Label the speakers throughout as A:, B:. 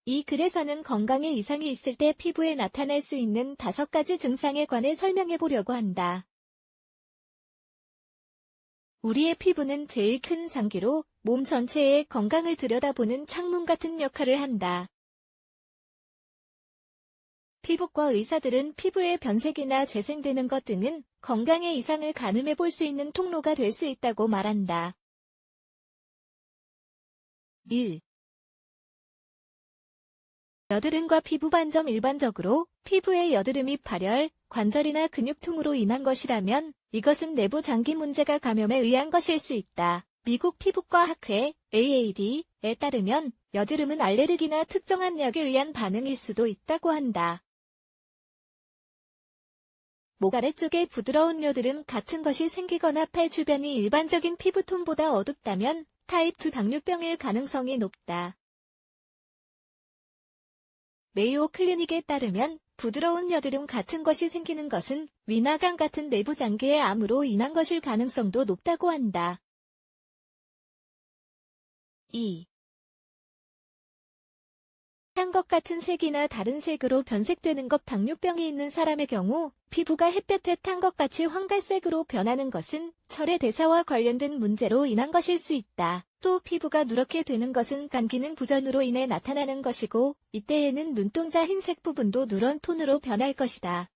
A: 이 글에서는 건강에 이상이 있을 때 피부에 나타날 수 있는 5가지 증상에 관해 설명해 보려고 한다. 우리의 피부는 제일 큰 장기로 몸 전체의 건강을 들여다보는 창문 같은 역할을 한다. 피부과 의사들은 피부의 변색이나 재생되는 것 등은 건강의 이상을 가늠해 볼 수 있는 통로가 될 수 있다고 말한다. 1. 여드름과 피부 반점. 일반적으로 피부의 여드름 및 발열, 관절이나 근육통으로 인한 것이라면 이것은 내부 장기 문제가 감염에 의한 것일 수 있다. 미국 피부과 학회 AAD에 따르면 여드름은 알레르기나 특정한 약에 의한 반응일 수도 있다고 한다. 목 아래쪽에 부드러운 여드름 같은 것이 생기거나 팔 주변이 일반적인 피부톤보다 어둡다면 타입 2 당뇨병일 가능성이 높다. 메이오 클리닉에 따르면 부드러운 여드름 같은 것이 생기는 것은 위나강 같은 내부 장기의 암으로 인한 것일 가능성도 높다고 한다. 2. 탄 것 같은 색이나 다른 색으로 변색되는 것. 당뇨병이 있는 사람의 경우 피부가 햇볕에 탄 것 같이 황갈색으로 변하는 것은 철의 대사와 관련된 문제로 인한 것일 수 있다. 또 피부가 누렇게 되는 것은 간 기능 부전으로 인해 나타나는 것이고 이때에는 눈동자 흰색 부분도 누런 톤으로 변할 것이다.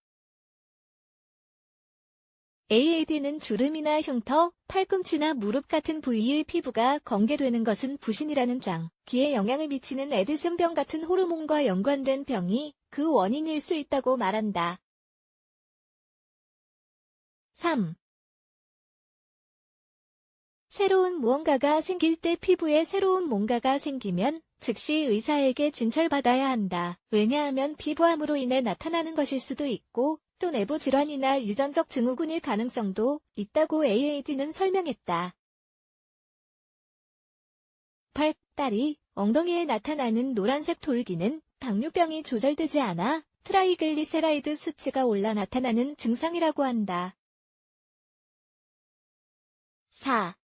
A: AAD는 주름이나 흉터, 팔꿈치나 무릎 같은 부위의 피부가 건개되는 것은 부신이라는 장기에 영향을 미치는 에드슨병 같은 호르몬과 연관된 병이 그 원인일 수 있다고 말한다. 3. 새로운 무언가가 생길 때 피부에 새로운 뭔가가 생기면 즉시 의사에게 진찰받아야 한다. 왜냐하면 피부암으로 인해 나타나는 것일 수도 있고 또 내부 질환이나 유전적 증후군일 가능성도 있다고 AAD는 설명했다. 8. 다리, 엉덩이에 나타나는 노란색 돌기는 당뇨병이 조절되지 않아 트라이글리세라이드 수치가 올라 나타나는 증상이라고 한다. 4.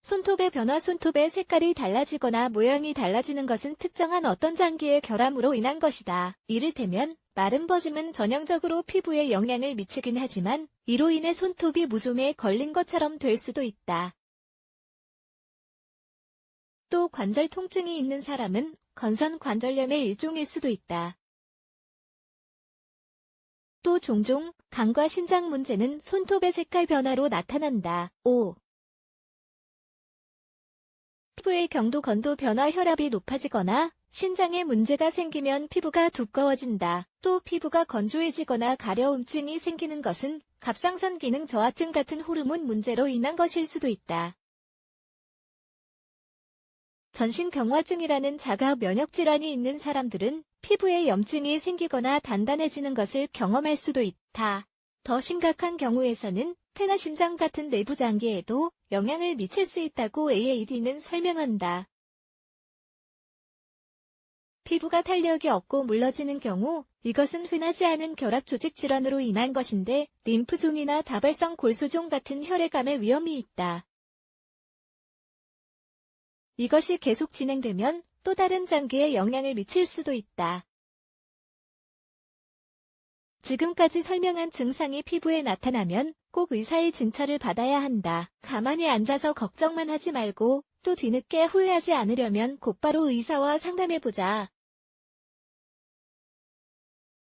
A: 손톱의 변화. 손톱의 색깔이 달라지거나 모양이 달라지는 것은 특정한 어떤 장기의 결함으로 인한 것이다. 이를테면 마른 버짐은 전형적으로 피부에 영향을 미치긴 하지만 이로 인해 손톱이 무좀에 걸린 것처럼 될 수도 있다. 또 관절 통증이 있는 사람은 건선 관절염의 일종일 수도 있다. 또 종종 간과 신장 문제는 손톱의 색깔 변화로 나타난다. 5. 피부의 경도 건도 변화. 혈압이 높아지거나 신장에 문제가 생기면 피부가 두꺼워진다. 또 피부가 건조해지거나 가려움증이 생기는 것은 갑상선 기능 저하증 같은 호르몬 문제로 인한 것일 수도 있다. 전신경화증이라는 자가 면역 질환이 있는 사람들은 피부에 염증이 생기거나 단단해지는 것을 경험할 수도 있다. 더 심각한 경우에서는 폐나 심장 같은 내부 장기에도 영향을 미칠 수 있다고 AAD는 설명한다. 피부가 탄력이 없고 물러지는 경우 이것은 흔하지 않은 결합 조직 질환으로 인한 것인데 림프종이나 다발성 골수종 같은 혈액암의 위험이 있다. 이것이 계속 진행되면 또 다른 장기에 영향을 미칠 수도 있다. 지금까지 설명한 증상이 피부에 나타나면 꼭 의사의 진찰을 받아야 한다. 가만히 앉아서 걱정만 하지 말고 또 뒤늦게 후회하지 않으려면 곧바로 의사와 상담해보자.